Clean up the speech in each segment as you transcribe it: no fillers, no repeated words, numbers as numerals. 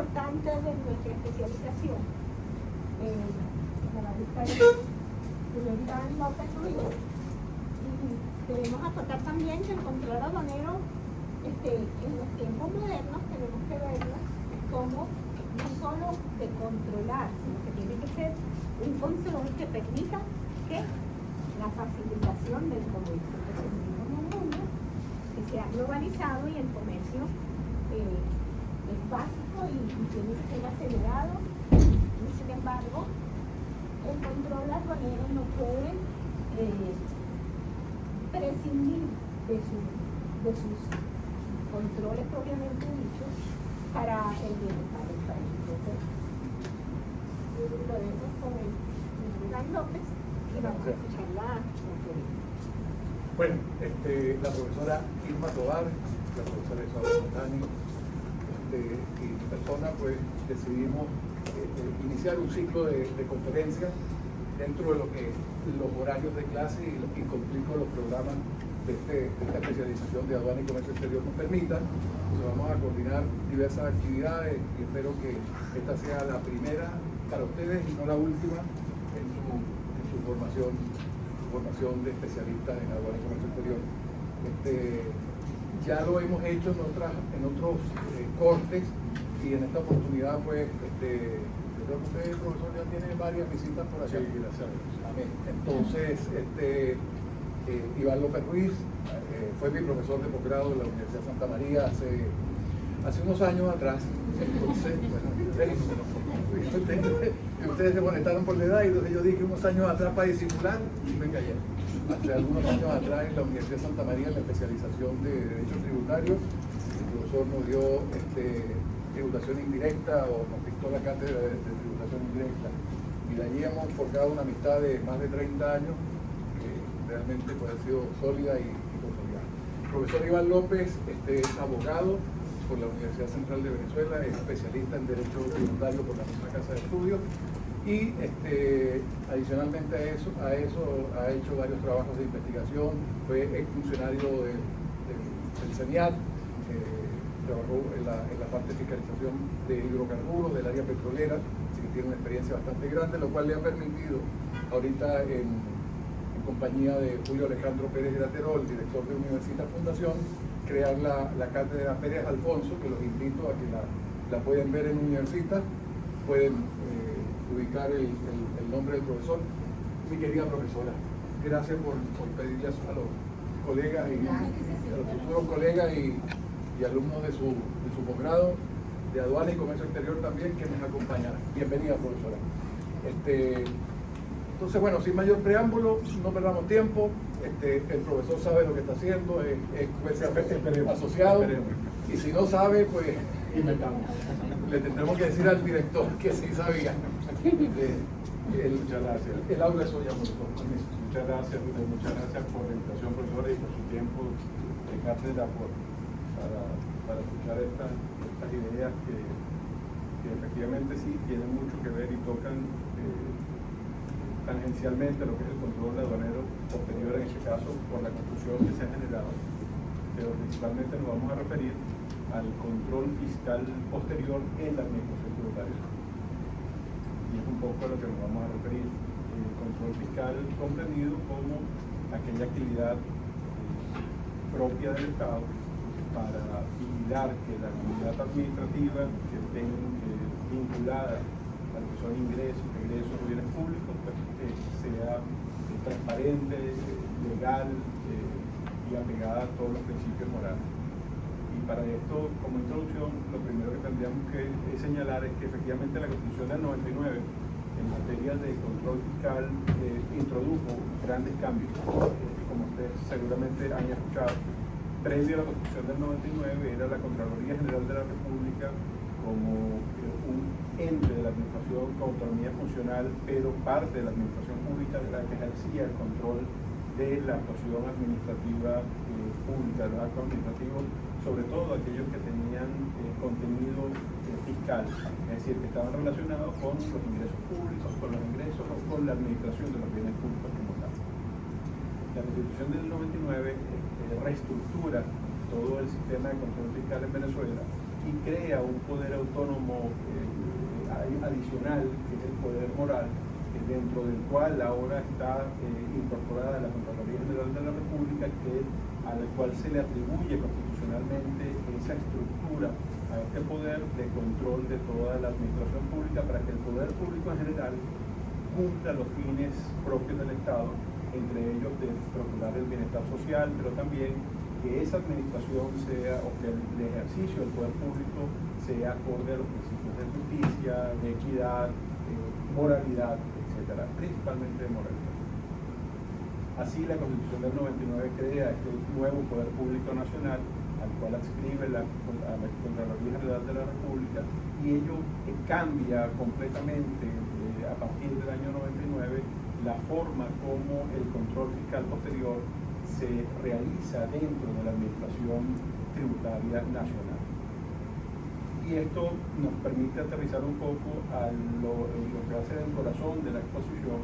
importante de nuestra especialización, como la lista de Iván López Ruiz. Y debemos acotar también que el control aduanero en los tiempos modernos tenemos que verlo como no solo de controlar, sino que tiene que ser un control que permita que la facilitación del comercio, que vivimos en un mundo que se ha globalizado y el comercio es básico y tiene que ser acelerado. Y sin embargo, el control aduanero no puede prescindir de sus controles propiamente dichos para el bienestar del país. Entonces, lo dejo con el señor Iván López y vamos a escuchar la conferencia. Bueno, la profesora Irma Tobar, la profesora Isabel Montani y mi persona, pues decidimos iniciar un ciclo de conferencias dentro de lo que los horarios de clase y cumplir con los programas de esta especialización de aduana y comercio exterior nos permitan. Entonces vamos a coordinar diversas actividades y espero que esta sea la primera para ustedes y no la última en su formación de especialistas en aduana y comercio exterior. Ya lo hemos hecho en otros cortes y en esta oportunidad pues yo creo que usted, profesor, ya tiene varias visitas por allá. Sí, gracias a Dios. Amén. Entonces, Iván López Ruiz fue mi profesor de posgrado de la Universidad de Santa María hace unos años atrás. Entonces, bueno, ustedes se molestaron por la edad y entonces yo dije unos años atrás para disimular y me callé. Hace algunos años atrás en la Universidad de Santa María en la especialización de Derecho Tributario, el profesor nos dio tributación indirecta o nos dictó la cátedra de tributación indirecta y de allí hemos forjado una amistad de más de 30 años que realmente pues, ha sido sólida y consolidada. El profesor Iván López es abogado por la Universidad Central de Venezuela, es especialista en Derecho Tributario por la misma Casa de Estudios y adicionalmente a eso ha hecho varios trabajos de investigación, fue exfuncionario del CENIAT, trabajó en la parte de fiscalización de hidrocarburos del área petrolera, así que tiene una experiencia bastante grande, lo cual le ha permitido ahorita en compañía de Julio Alejandro Pérez Graterol, director de Universitas Fundación, crear la cátedra Pérez Alfonso, que los invito a que la pueden ver en Universitas, pueden ubicar el nombre del profesor. Mi querida profesora, gracias por pedirle a los colegas y a los futuros colegas y alumnos de su posgrado de aduana y comercio exterior también que nos acompañan. Bienvenida, profesora. Entonces, bueno, sin mayor preámbulo, no perdamos tiempo. El profesor sabe lo que está haciendo, es asociado, y si no sabe, pues le tendremos que decir al director que sí sabía. Muchas gracias. El aula es suya, profesor. Muchas gracias por la invitación, profesora, y por su tiempo de cátedra para escuchar estas ideas que efectivamente sí tienen mucho que ver y tocan tangencialmente lo que es el control aduanero posterior, en este caso por la confusión que se ha generado, pero principalmente nos vamos a referir al control fiscal posterior en la administración tributaria. Y es un poco a lo que nos vamos a referir. El control fiscal comprendido como aquella actividad propia del Estado para vigilar que la actividad administrativa que esté vinculada a lo que son ingresos, egresos o bienes públicos, pues, sea transparente, legal y apegada a todos los principios morales. Y para esto, como introducción, lo primero que tendríamos que señalar es que efectivamente la Constitución del 99 en materia de control fiscal introdujo grandes cambios. Como ustedes seguramente han escuchado, previo a la Constitución del 99 era la Contraloría General de la República como un ente de la administración con autonomía funcional, pero parte de la administración pública de la que ejercía el control de la actuación administrativa pública, los actos administrativos, sobre todo aquellos que tenían contenido fiscal, es decir, que estaban relacionados con los ingresos públicos, con los ingresos o con la administración de los bienes públicos como tal. La Constitución del 99 reestructura todo el sistema de control fiscal en Venezuela, y crea un poder autónomo adicional, que es el poder moral, dentro del cual ahora está incorporada la Contraloría General de la República, al cual se le atribuye constitucionalmente esa estructura a este poder de control de toda la administración pública, para que el poder público en general cumpla los fines propios del Estado, entre ellos de procurar el bienestar social, pero también que esa administración sea, o que el ejercicio del poder público sea acorde a los principios de justicia, de equidad, moralidad, etcétera, principalmente de moralidad. Así, la Constitución del 99 crea este nuevo poder público nacional, al cual adscribe a la Contraloría General de la República, y ello cambia completamente a partir del año 99 la forma como el control fiscal posterior se realiza dentro de la administración tributaria nacional. Y esto nos permite aterrizar un poco a lo que va a ser el corazón de la exposición,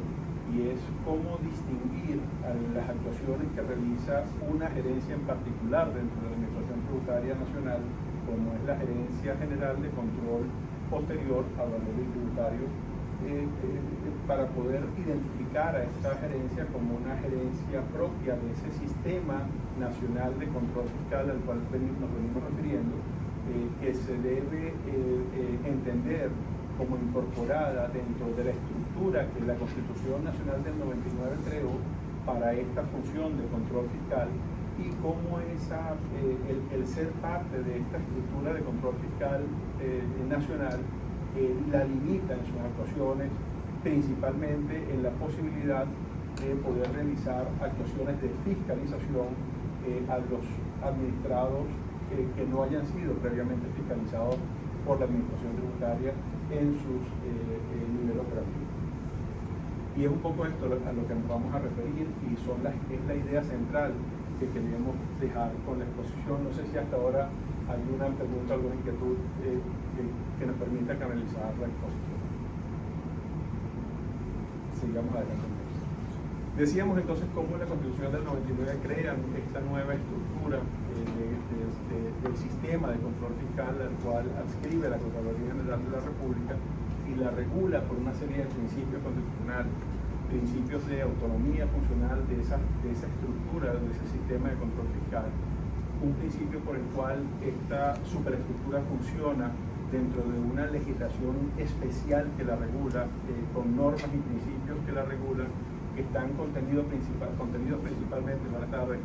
y es cómo distinguir a las actuaciones que realiza una gerencia en particular dentro de la Administración Tributaria Nacional, como es la Gerencia General de Control Posterior Aduanero y Tributario, para poder identificar a esta gerencia como una gerencia propia de ese sistema nacional de control fiscal al cual nos venimos refiriendo, que se debe entender como incorporada dentro de la estructura que la Constitución Nacional del 99 creó para esta función de control fiscal, y cómo el ser parte de esta estructura de control fiscal nacional la limita en sus actuaciones, principalmente en la posibilidad de poder realizar actuaciones de fiscalización a los administrados que no hayan sido previamente fiscalizados por la Administración Tributaria en sus niveles operativos. Y es un poco esto a lo que nos vamos a referir, y es la idea central que queríamos dejar con la exposición. No sé si hasta ahora hay alguna pregunta, alguna inquietud que nos permita canalizar la exposición. Sigamos adelante. Decíamos entonces cómo la Constitución del 99 crea esta nueva estructura del sistema de control fiscal, al cual adscribe la Contraloría General de la República, y la regula por una serie de principios constitucionales, principios de autonomía funcional de esa estructura, de ese sistema de control fiscal, un principio por el cual esta superestructura funciona dentro de una legislación especial que la regula, con normas y principios que la regulan, que están contenidos principalmente, buenas tardes,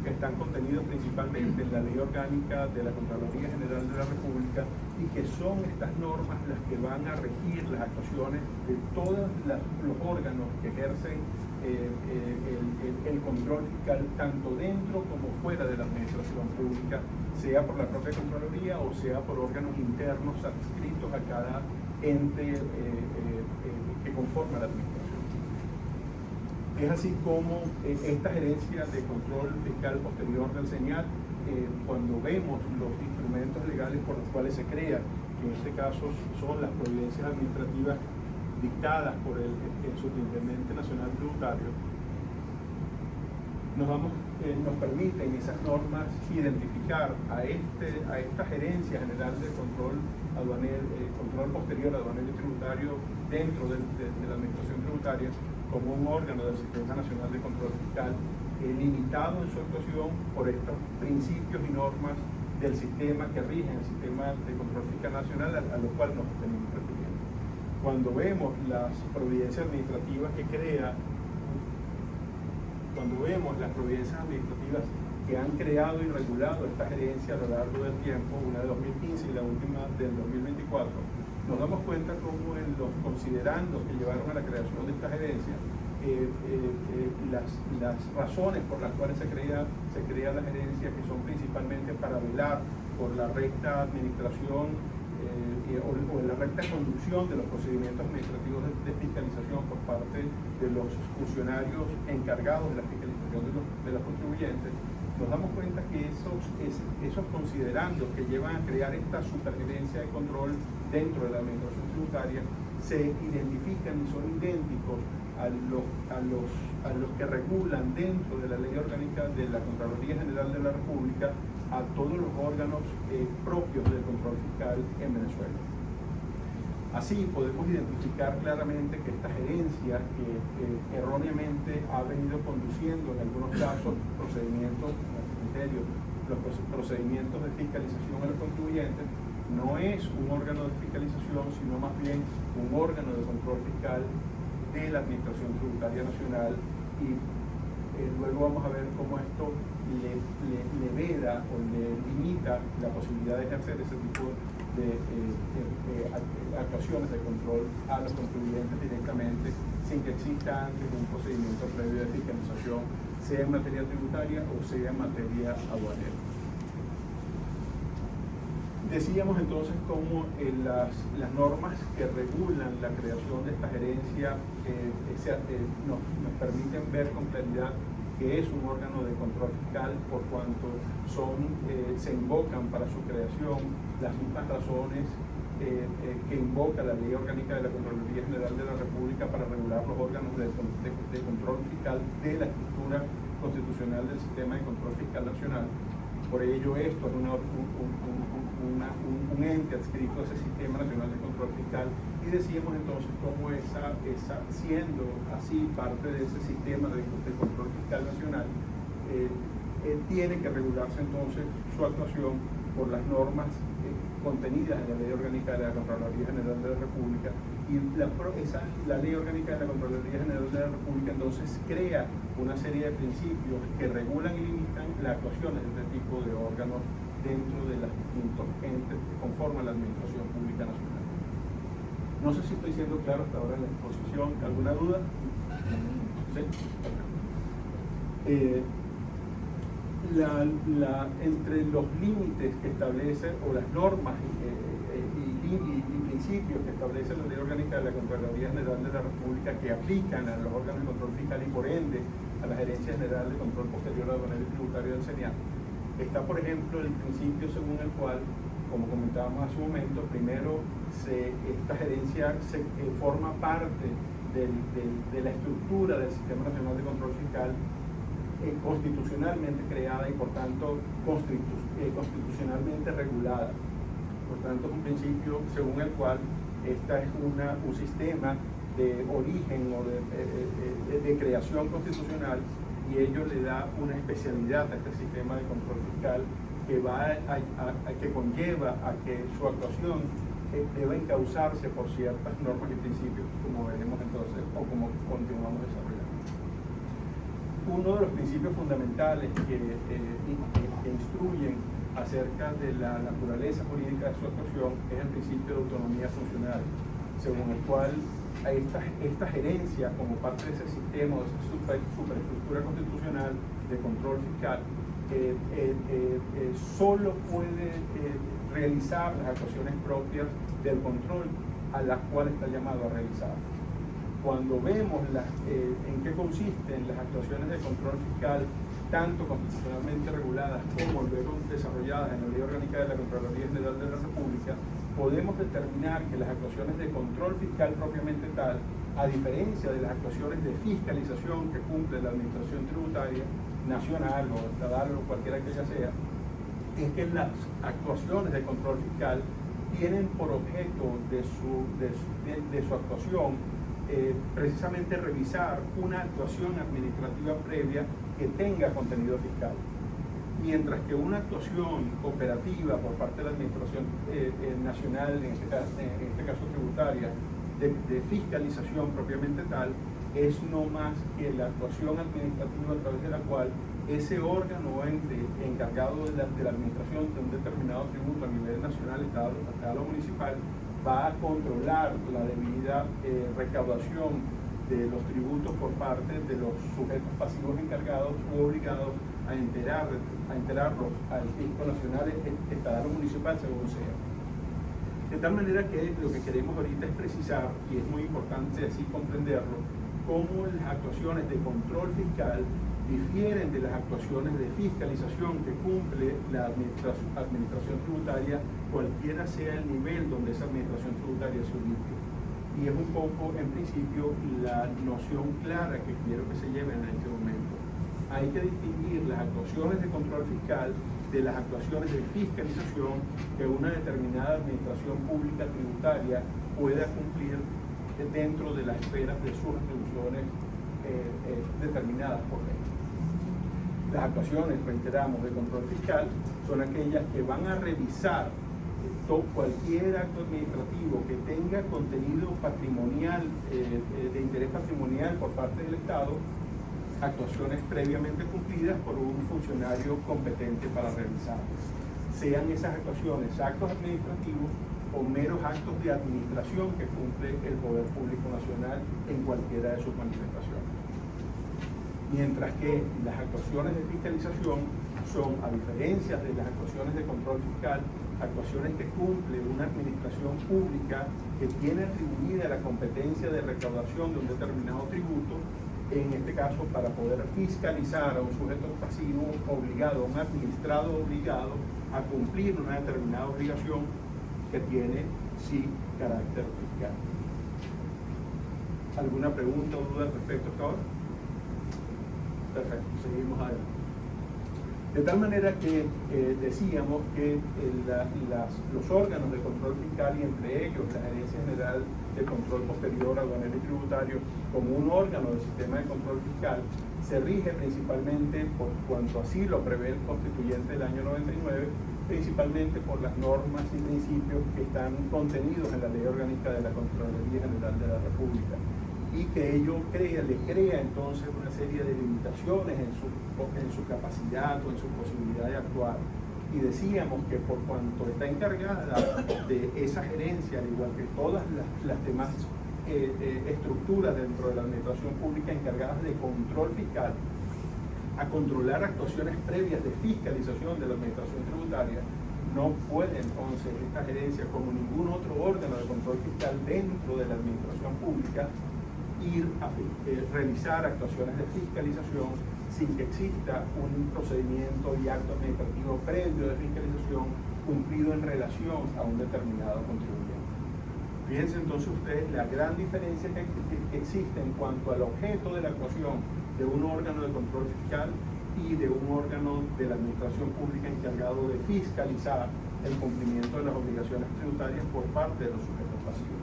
que están contenidos principalmente en la Ley Orgánica de la Contraloría General de la República, y que son estas normas las que van a regir las actuaciones de todos los órganos que ejercen el control fiscal, tanto dentro como fuera de la administración pública, sea por la propia Contraloría o sea por órganos internos adscritos a cada ente que conforma la administración. Es así como esta gerencia de control fiscal posterior del SENIAT, cuando vemos los instrumentos legales por los cuales se crea, que en este caso son las providencias administrativas dictadas por el Subintendente Nacional Tributario, nos permiten esas normas identificar a esta Gerencia General de Control Posterior Aduanero y Tributario dentro de la Administración Tributaria como un órgano del Sistema Nacional de Control Fiscal, limitado en su actuación por estos principios y normas del sistema que rigen el Sistema de Control Fiscal Nacional, a lo cual nos tenemos refiriendo. Cuando vemos las providencias administrativas que crea, que han creado y regulado esta gerencia a lo largo del tiempo, una de 2015 y la última del 2024, nos damos cuenta cómo en los considerandos que llevaron a la creación de esta gerencia, las razones por las cuales se crea la gerencia, que son principalmente para velar por la recta administración o la recta conducción de los procedimientos administrativos de fiscalización por parte de los funcionarios encargados de la fiscalización de los contribuyentes, nos damos cuenta que esos considerandos que llevan a crear esta supergerencia de control dentro de la administración tributaria se identifican y son idénticos a a los que regulan dentro de la ley orgánica de la Contraloría General de la República a todos los órganos propios del control fiscal en Venezuela. Así podemos identificar claramente que esta gerencia que erróneamente ha venido conduciendo en algunos casos procedimientos, los procedimientos de fiscalización a los contribuyentes, no es un órgano de fiscalización, sino más bien un órgano de control fiscal de la Administración Tributaria Nacional, y luego vamos a ver cómo esto le veda o le limita la posibilidad de ejercer ese tipo de actuaciones de control a los contribuyentes directamente, sin que exista antes un procedimiento previo de fiscalización, sea en materia tributaria o sea en materia aduanera. Decíamos entonces cómo las normas que regulan la creación de esta gerencia nos permiten ver con claridad que es un órgano de control fiscal, por cuanto se invocan para su creación las mismas razones que invoca la Ley Orgánica de la Contraloría General de la República para regular los órganos de control fiscal de la estructura constitucional del sistema de control fiscal nacional. Por ello, esto es un ente adscrito a ese Sistema Nacional de Control Fiscal, y decíamos entonces cómo siendo así parte de ese sistema de control fiscal nacional, tiene que regularse entonces su actuación por las normas contenidas en la Ley Orgánica de la Contraloría General de la República, y la Ley Orgánica de la Contraloría General de la República entonces crea una serie de principios que regulan y limitan las actuaciones de este tipo de órganos dentro de los distintos entes que conforman la Administración Pública Nacional. No sé si estoy siendo claro hasta ahora en la exposición. ¿Alguna duda? ¿Sí? Entre los límites que establece, o las normas y principios que establece la Ley Orgánica de la Contraloría General de la República, que aplican a los órganos de control fiscal y por ende a la Gerencia General de Control Posterior Aduanero y Tributario del CENIAT, está por ejemplo el principio según el cual, como comentábamos hace un momento, primero esta gerencia forma parte de la estructura del Sistema Nacional de Control Fiscal, constitucionalmente creada y por tanto constitucionalmente regulada. Por tanto, es un principio según el cual esta es un sistema de origen o de creación constitucional, y ello le da una especialidad a este sistema de control fiscal que conlleva a que su actuación deba encauzarse por ciertas normas y principios, como veremos entonces o como continuamos desarrollando. Uno de los principios fundamentales que instruyen acerca de la naturaleza jurídica de su actuación es el principio de autonomía funcional, según el cual esta gerencia, como parte de ese sistema, de esa superestructura constitucional de control fiscal, solo puede realizar las actuaciones propias del control a las cuales está llamado a realizar. Cuando vemos en qué consisten las actuaciones de control fiscal, tanto constitucionalmente reguladas como luego desarrolladas en la Ley Orgánica de la Contraloría General de la República, podemos determinar que las actuaciones de control fiscal propiamente tal, a diferencia de las actuaciones de fiscalización que cumple la Administración Tributaria Nacional o estatal o cualquiera que ella sea, es que las actuaciones de control fiscal tienen por objeto de su actuación precisamente revisar una actuación administrativa previa que tenga contenido fiscal, mientras que una actuación operativa por parte de la Administración Nacional, en este caso tributaria, de fiscalización propiamente tal, es no más que la actuación administrativa a través de la cual ese órgano o ente encargado de la administración de un determinado tributo a nivel nacional, estatal o municipal, va a controlar la debida recaudación de los tributos por parte de los sujetos pasivos encargados u obligados a enterarlos al fisco nacional, estatal o municipal, según sea. De tal manera que lo que queremos ahorita es precisar, y es muy importante así comprenderlo, cómo las actuaciones de control fiscal difieren de las actuaciones de fiscalización que cumple la administración tributaria, cualquiera sea el nivel donde esa administración tributaria se ubique. Y es un poco, en principio, la noción clara que quiero que se lleven en este momento. Hay que distinguir las actuaciones de control fiscal de las actuaciones de fiscalización que una determinada administración pública tributaria pueda cumplir dentro de las esferas de sus atribuciones determinadas por ley. Las actuaciones, reiteramos, de control fiscal son aquellas que van a revisar cualquier acto administrativo que tenga contenido patrimonial, de interés patrimonial por parte del Estado, actuaciones previamente cumplidas por un funcionario competente para realizarlas. Sean esas actuaciones actos administrativos o meros actos de administración que cumple el Poder Público Nacional en cualquiera de sus manifestaciones. Mientras que las actuaciones de fiscalización son, a diferencia de las actuaciones de control fiscal, actuaciones que cumple una administración pública que tiene atribuida la competencia de recaudación de un determinado tributo, en este caso para poder fiscalizar a un sujeto pasivo obligado, a un administrado obligado a cumplir una determinada obligación que tiene sí carácter fiscal. ¿Alguna pregunta o duda al respecto hasta ahora? Perfecto, seguimos adelante. De tal manera que decíamos que los órganos de control fiscal, y entre ellos la Gerencia General de Control Posterior Aduanero y Tributario, como un órgano del sistema de control fiscal, se rige principalmente, por cuanto así lo prevé el Constituyente del año 99, principalmente por las normas y principios que están contenidos en la Ley Orgánica de la Contraloría General de la República, y que ello le crea entonces una serie de limitaciones en su capacidad o en su posibilidad de actuar. Y decíamos que por cuanto está encargada de esa gerencia, al igual que todas las demás estructuras dentro de la administración pública encargadas de control fiscal, a controlar actuaciones previas de fiscalización de la administración tributaria, no puede entonces esta gerencia, como ningún otro órgano de control fiscal dentro de la administración pública, ir a realizar actuaciones de fiscalización sin que exista un procedimiento y acto administrativo previo de fiscalización cumplido en relación a un determinado contribuyente. Fíjense entonces ustedes la gran diferencia que existe en cuanto al objeto de la actuación de un órgano de control fiscal y de un órgano de la administración pública encargado de fiscalizar el cumplimiento de las obligaciones tributarias por parte de los sujetos pasivos.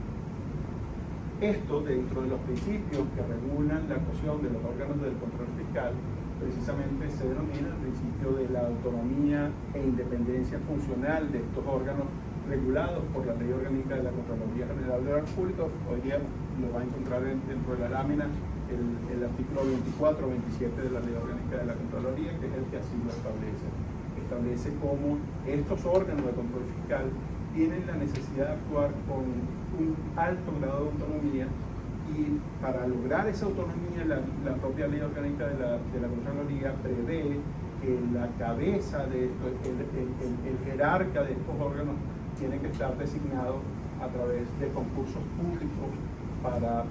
Esto, dentro de los principios que regulan la actuación de los órganos del control fiscal, precisamente se denomina el principio de la autonomía e independencia funcional de estos órganos regulados por la Ley Orgánica de la Contraloría General de la República. Hoy día lo va a encontrar dentro de la lámina el artículo 24 o 27 de la Ley Orgánica de la Contraloría, que es el que así lo establece. Establece cómo estos órganos de control fiscal tienen la necesidad de actuar con un alto grado de autonomía, y para lograr esa autonomía la propia Ley Orgánica de la Contraloría prevé que la cabeza de esto, el jerarca de estos órganos, tiene que estar designado a través de concursos públicos para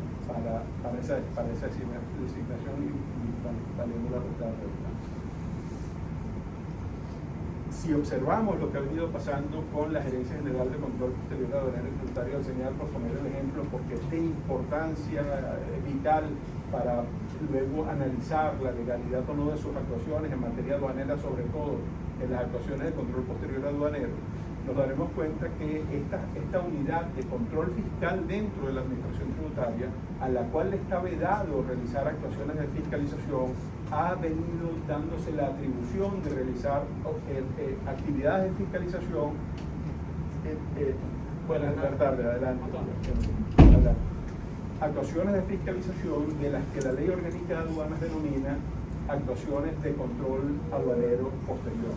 esa designación y valiendo la redundancia. Si observamos lo que ha venido pasando con la Gerencia General de Control Posterior Aduanero y Tributario, al señalar, por poner el ejemplo, porque es de importancia vital para luego analizar la legalidad o no de sus actuaciones en materia aduanera, sobre todo en las actuaciones de control posterior aduanero, nos daremos cuenta que esta unidad de control fiscal dentro de la administración tributaria, a la cual le está vedado realizar actuaciones de fiscalización, ha venido dándose la atribución de realizar actividades de fiscalización. Buenas tardes, adelante. Actuaciones de fiscalización de las que la Ley Orgánica de Aduanas denomina actuaciones de control aduanero posterior,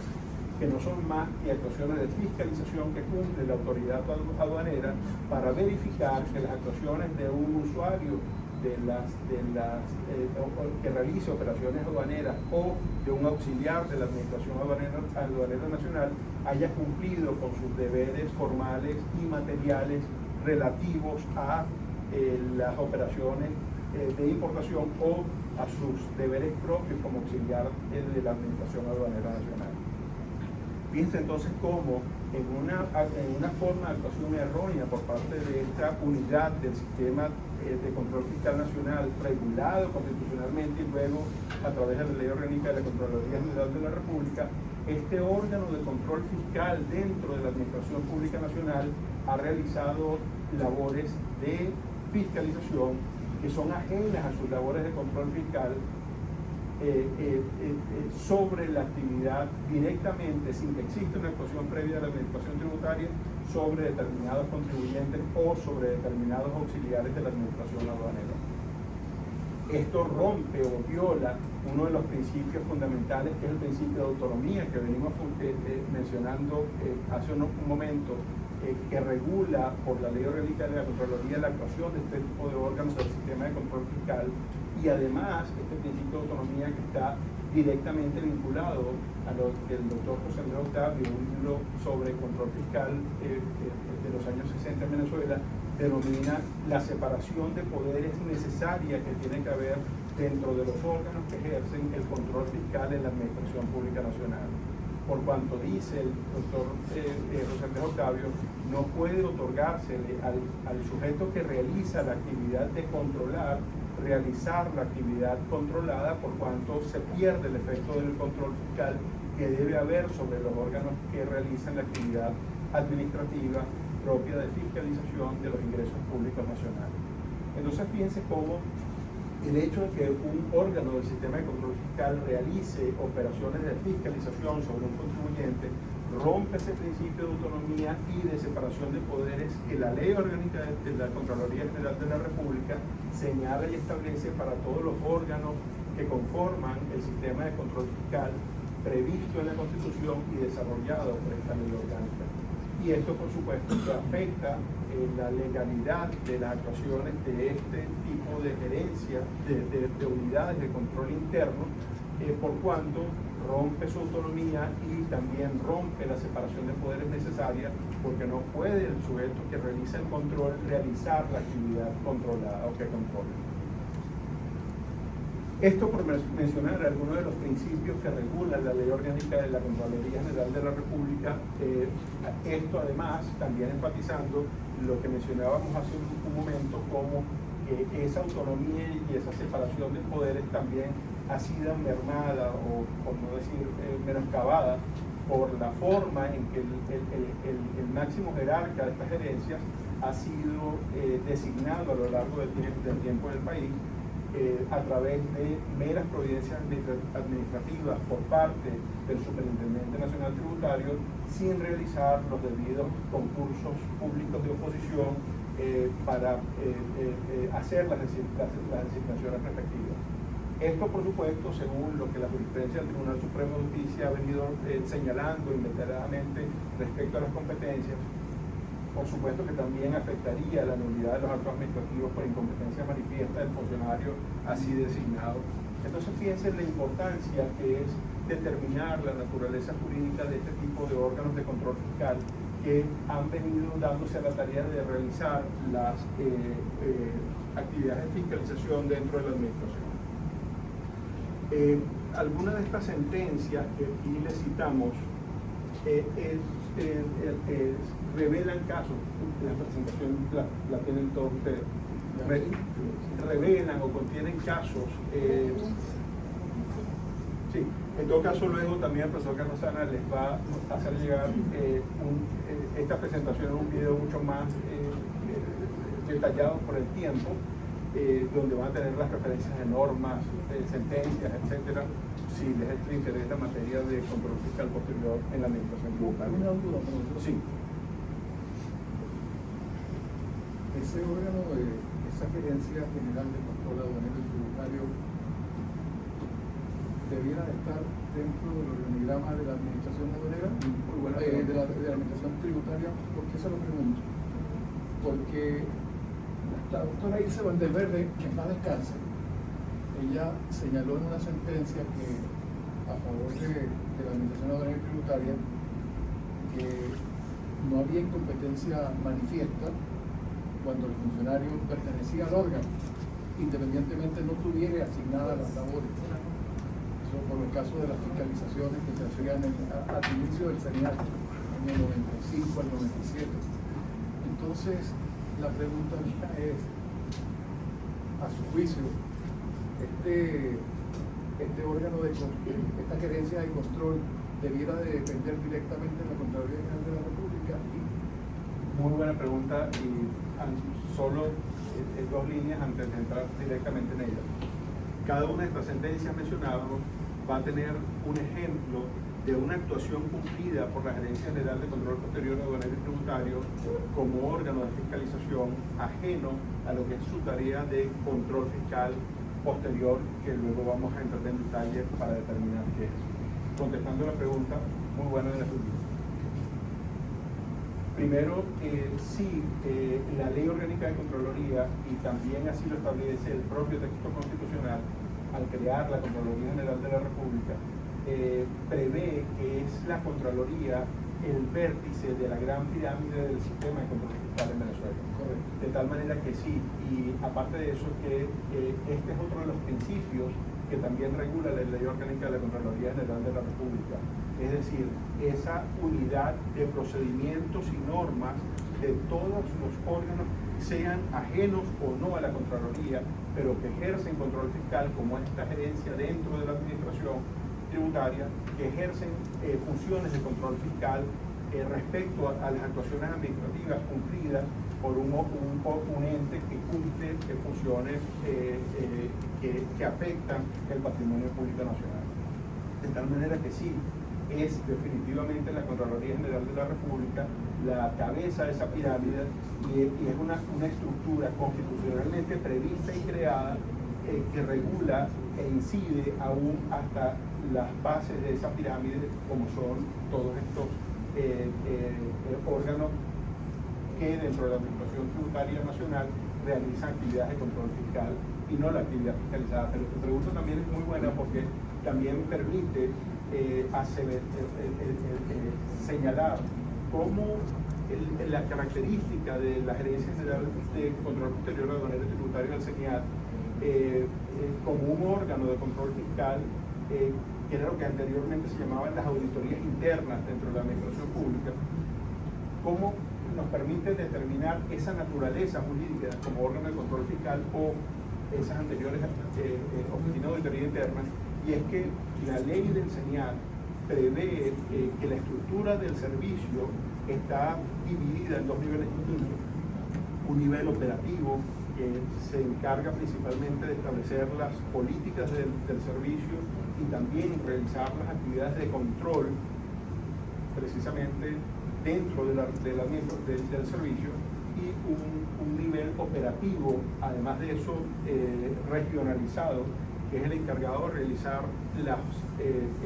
que no son más que actuaciones de fiscalización que cumple la autoridad aduanera para verificar que las actuaciones de un usuario que realice operaciones aduaneras o de un auxiliar de la Administración Aduanera Nacional haya cumplido con sus deberes formales y materiales relativos a las operaciones de importación o a sus deberes propios como auxiliar de la Administración Aduanera Nacional. Fíjense entonces cómo en una forma de actuación errónea por parte de esta unidad del sistema de control fiscal nacional, regulado constitucionalmente y luego a través de la Ley Orgánica de la Contraloría General de la República, este órgano de control fiscal dentro de la Administración Pública Nacional ha realizado labores de fiscalización que son ajenas a sus labores de control fiscal sobre la actividad directamente, sin que exista una actuación previa de la administración tributaria, sobre determinados contribuyentes o sobre determinados auxiliares de la administración aduanera. Esto rompe o viola uno de los principios fundamentales, que es el principio de autonomía que venimos mencionando hace un momento, que regula por la Ley Orgánica de la Contraloría la actuación de este tipo de órganos del sistema de control fiscal, y además este principio de autonomía que está directamente vinculado a lo que el doctor José Andrés Octavio, un libro sobre control fiscal de los años 60 en Venezuela, denomina la separación de poderes necesaria que tiene que haber dentro de los órganos que ejercen el control fiscal en la Administración Pública Nacional. Por cuanto dice el doctor José Andrés Octavio, no puede otorgársele al sujeto que realiza la actividad de controlar, realizar la actividad controlada, por cuanto se pierde el efecto del control fiscal que debe haber sobre los órganos que realizan la actividad administrativa propia de fiscalización de los ingresos públicos nacionales. Entonces fíjense cómo el hecho de que un órgano del sistema de control fiscal realice operaciones de fiscalización sobre un contribuyente rompe ese principio de autonomía y de separación de poderes que la Ley Orgánica de la Contraloría General de la República señala y establece para todos los órganos que conforman el sistema de control fiscal previsto en la Constitución y desarrollado por esta Ley Orgánica. Y esto, por supuesto, que afecta la legalidad de las actuaciones de este tipo de gerencia de unidades de control interno, por cuanto rompe su autonomía y también rompe la separación de poderes necesaria, porque no puede el sujeto que realiza el control realizar la actividad controlada o que controla. Esto por mencionar algunos de los principios que regulan la Ley Orgánica de la Contraloría General de la República. Esto además también enfatizando lo que mencionábamos hace un momento, como que esa autonomía y esa separación de poderes también ha sido mermada o, por no decir, menoscabada por la forma en que el máximo jerarca de estas gerencias ha sido designado a lo largo del tiempo del país, a través de meras providencias administrativas por parte del Superintendente Nacional Tributario, sin realizar los debidos concursos públicos de oposición para hacer las designaciones respectivas. Esto, por supuesto, según lo que la jurisprudencia del Tribunal Supremo de Justicia ha venido señalando inmediatamente respecto a las competencias, por supuesto que también afectaría la nulidad de los actos administrativos por incompetencia manifiesta del funcionario así designado. Entonces fíjense la importancia que es determinar la naturaleza jurídica de este tipo de órganos de control fiscal que han venido dándose a la tarea de realizar las actividades de fiscalización dentro de la administración. Algunas de estas sentencias que aquí les citamos revelan casos, la presentación la tienen todos ustedes, revelan o contienen casos, sí, en todo caso luego también el profesor Carlos Sana les va a hacer llegar esta presentación en un video mucho más detallado por el tiempo, donde van a tener las referencias de normas, sentencias, etcétera, si les interesa la materia de control fiscal posterior en la administración tributaria. Una duda, profesor. Sí. Ese órgano de esa Gerencia General de Control Aduanero y Tributario debiera estar dentro del organigrama de la administración aduanera, de la administración tributaria. ¿Por qué se lo pregunto? Porque la doctora Ilse Vandelverde, que en paz descanse, ella señaló en una sentencia que a favor de la administración aduanera y tributaria que no había incompetencia manifiesta cuando el funcionario pertenecía al órgano, independientemente no tuviera asignadas las labores. Eso por los casos de las fiscalizaciones que se hacían al inicio del CENIAT, en el 95 al 97. Entonces, la pregunta mía es, a su juicio, este órgano esta gerencia de control debiera de depender directamente de la Contraloría General de la República. Muy buena pregunta y solo dos líneas antes de entrar directamente en ella. Cada una de estas sentencias mencionadas va a tener un ejemplo de una actuación cumplida por la Gerencia General de Control Posterior Aduanero y Tributario como órgano de fiscalización ajeno a lo que es su tarea de control fiscal posterior, que luego vamos a entrar en detalle para determinar qué es. Contestando la pregunta, muy buena de la tuya. Primero, sí, la Ley Orgánica de Contraloría, y también así lo establece el propio texto constitucional, al crear la Contraloría General de la República, prevé que es la Contraloría el vértice de la gran pirámide del sistema de control fiscal en Venezuela. Correcto. De tal manera que sí, y aparte de eso, que este es otro de los principios que también regula la Ley Orgánica de la Contraloría General de la República. Es decir, esa unidad de procedimientos y normas de todos los órganos, sean ajenos o no a la Contraloría, pero que ejercen control fiscal, como esta gerencia dentro de la administración tributaria, que ejercen funciones de control fiscal respecto a las actuaciones administrativas cumplidas por un ente que cumple funciones que afectan el patrimonio público nacional. De tal manera que sí, es definitivamente la Contraloría General de la República la cabeza de esa pirámide y es una estructura constitucionalmente prevista y creada que regula e incide aún hasta las bases de esa pirámide, como son todos estos órganos que dentro de la Administración Tributaria Nacional realizan actividades de control fiscal y no la actividad fiscalizada. Pero tu pregunta también es muy buena porque también permite señalar cómo la característica de la Gerencia General de Control Posterior Aduanero y Tributario del CENIAT como un órgano de control fiscal, que era lo que anteriormente se llamaban las auditorías internas dentro de la administración pública, cómo nos permite determinar esa naturaleza jurídica como órgano de control fiscal o esas anteriores oficinas de auditoría interna. Y es que la ley del CENIAT prevé que la estructura del servicio está dividida en dos niveles distintos. Un nivel operativo que se encarga principalmente de establecer las políticas del servicio y también realizar las actividades de control precisamente dentro del servicio, y un nivel operativo, además de eso, regionalizado, que es el encargado de realizar las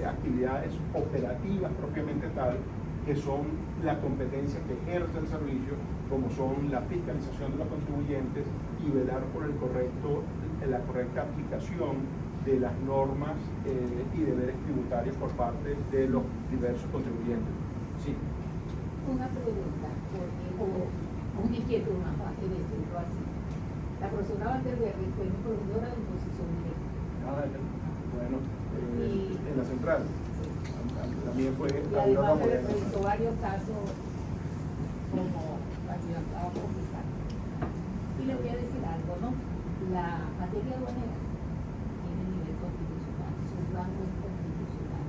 actividades operativas propiamente tal, que son la competencia que ejerce el servicio, como son la fiscalización de los contribuyentes y velar por la correcta aplicación de las normas y deberes tributarios por parte de los diversos contribuyentes. Sí. Una pregunta, o una inquietud más fácil de decirlo así. La profesora Valverde fue mi profesora de imposición directa. Bueno, en la central. Sí. La mía fue Y además me revisó varios casos como ayudantado fiscal. Y le voy a decir algo, ¿no? La materia aduanera tiene nivel constitucional, su rango es constitucional.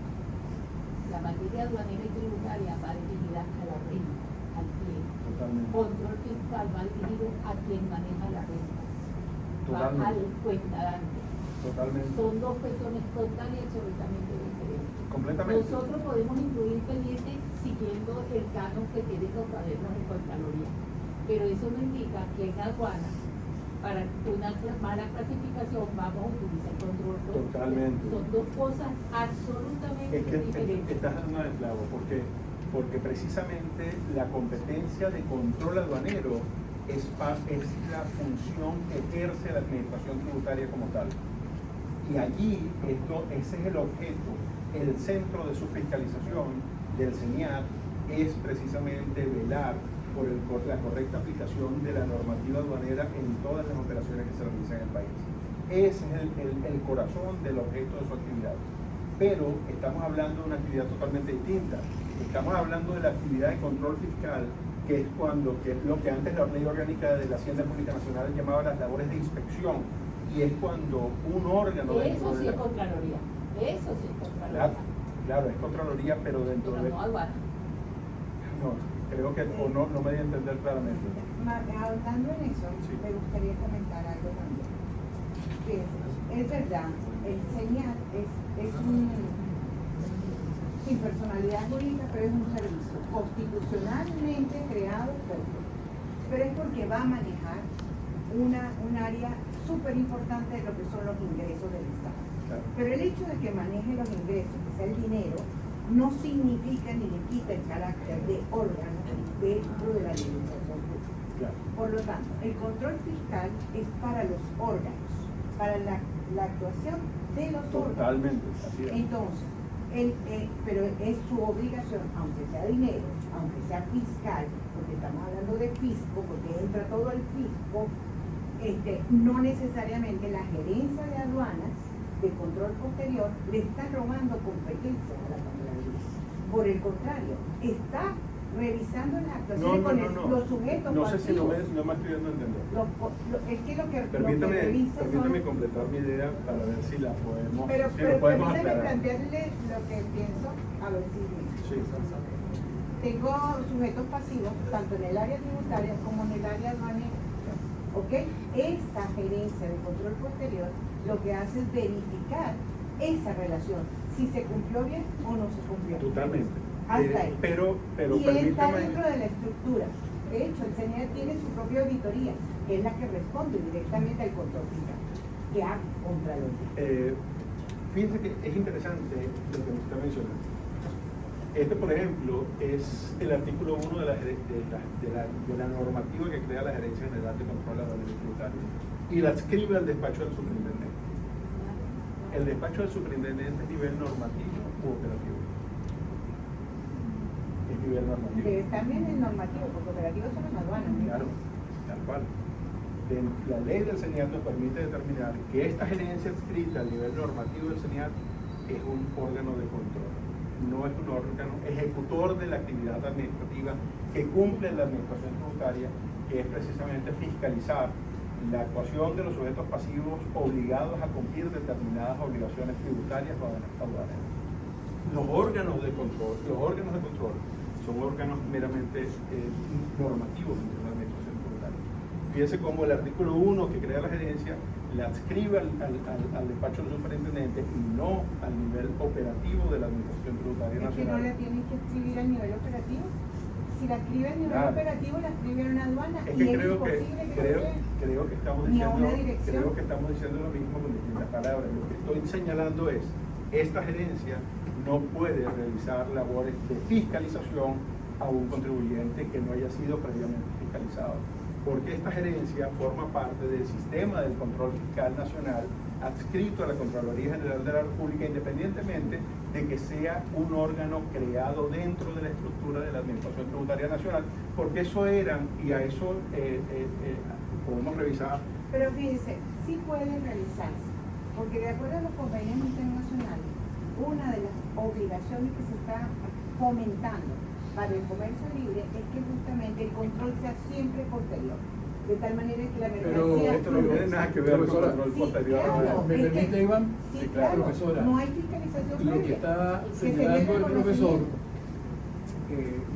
La materia aduanera y tributaria va dirigida a la renta, al cliente. Totalmente. Control fiscal va dirigido a quien maneja la renta, va Totalmente. al cuentadante. Totalmente. Son dos cuestiones total y absolutamente diferentes. Completamente. Nosotros podemos incluir pendientes siguiendo el canon que tienen los cuadernos de Contraloría, pero eso no indica que en aduana, para una mala clasificación, vamos a utilizar control. Totalmente. Son dos cosas absolutamente Es que diferentes. estás dando el clavo, porque precisamente la competencia de control aduanero es la función que ejerce la administración tributaria como tal. Y allí ese es el objeto, el centro de su fiscalización del CENIAT es precisamente velar por la correcta aplicación de la normativa aduanera en todas las operaciones que se realizan en el país. Ese es el corazón del objeto de su actividad. pero estamos hablando de una actividad totalmente distinta. Estamos hablando de la actividad de control fiscal, que es lo que antes la Ley Orgánica de la Hacienda Pública Nacional llamaba las labores de inspección, y es cuando un órgano... Eso sí es Contraloría, eso sí es Contraloría. Claro, es Contraloría, pero dentro Pero de... no aduana. No, creo que o no me di a entender claramente. Hablando en eso, Sí. me gustaría comentar algo también. Es verdad, el señal es un, sin personalidad jurídica, pero es un servicio constitucionalmente creado, pero es porque va a manejar un área súper importante de lo que son los ingresos del Estado. Claro. Pero el hecho de que maneje los ingresos, que sea el dinero, no significa ni le quita el carácter de órgano dentro de la administración pública. Claro. Por lo tanto, el control fiscal es para los órganos, para la actuación de los órganos. Totalmente, así es. Entonces, pero es su obligación, aunque sea dinero, aunque sea fiscal, porque estamos hablando de fisco, porque entra todo el fisco, no necesariamente la gerencia de aduanas de control posterior le está robando competencias a la Contraloría. Por el contrario, está revisando las actuaciones con los sujetos No sé si no pasivos. me estoy dando a entender. Es que lo que Permítame son... completar mi idea para ver si la podemos, Pero lo podemos permítame aclarar. plantearle lo que pienso, a ver si... Sí. Tengo sujetos pasivos, tanto en el área tributaria como en el área aduanera. ¿Ok? Esta gerencia de control posterior lo que hace es verificar esa relación, si se cumplió bien o no se cumplió. Totalmente. Hasta ahí. Pero Y está permítame... dentro de la estructura. De hecho, el CNE tiene su propia auditoría, que es la que responde directamente al control fiscal, que a Contraloría. Fíjense que es interesante lo que me está mencionando. Por ejemplo, es el artículo 1 de la normativa que crea la Gerencia General de Control Aduanero y Tributario y la adscribe al despacho del superintendente. El despacho del superintendente es nivel normativo u operativo. Es nivel normativo. También es normativo, porque operativo son las aduanas. ¿no? Claro, tal cual. La ley del CENIAT nos permite determinar que esta gerencia adscrita al nivel normativo del CENIAT es un órgano de control. No es un órgano ejecutor de la actividad administrativa que cumple la administración tributaria, que es precisamente fiscalizar la actuación de los sujetos pasivos obligados a cumplir determinadas obligaciones tributarias o aduaneras. Los órganos de control son órganos meramente normativos de la administración tributaria. Fíjense cómo el artículo 1 que crea la gerencia la adscribe al despacho del superintendente y no al nivel operativo de la Administración Tributaria Es que no Nacional. la tienen que escribir al nivel operativo. Si la escribe al nivel Claro. operativo, la escribe en una aduana. Es y que es creo imposible que creo que estamos ni a diciendo, una dirección. creo que estamos diciendo lo mismo con distintas palabras. Lo que estoy señalando es, esta gerencia no puede realizar labores de fiscalización a un contribuyente que no haya sido previamente fiscalizado, porque esta gerencia forma parte del sistema del control fiscal nacional adscrito a la Contraloría General de la República, independientemente de que sea un órgano creado dentro de la estructura de la Administración Tributaria Nacional, porque eso eran, y a eso podemos revisar. Pero fíjense, sí puede realizarse, porque de acuerdo a los convenios internacionales, una de las obligaciones que se está fomentando para el comercio libre es que justamente el control sea siempre posterior, de tal manera que la mercancía... Esto no tiene nada que ver con el Profesora, control Sí, posterior. claro. ¿Me Es que- permite, Iván? Sí, Claro, claro, profesora. no hay fiscalización Lo que previa. está Que se señalando debe el profesor, conocimiento.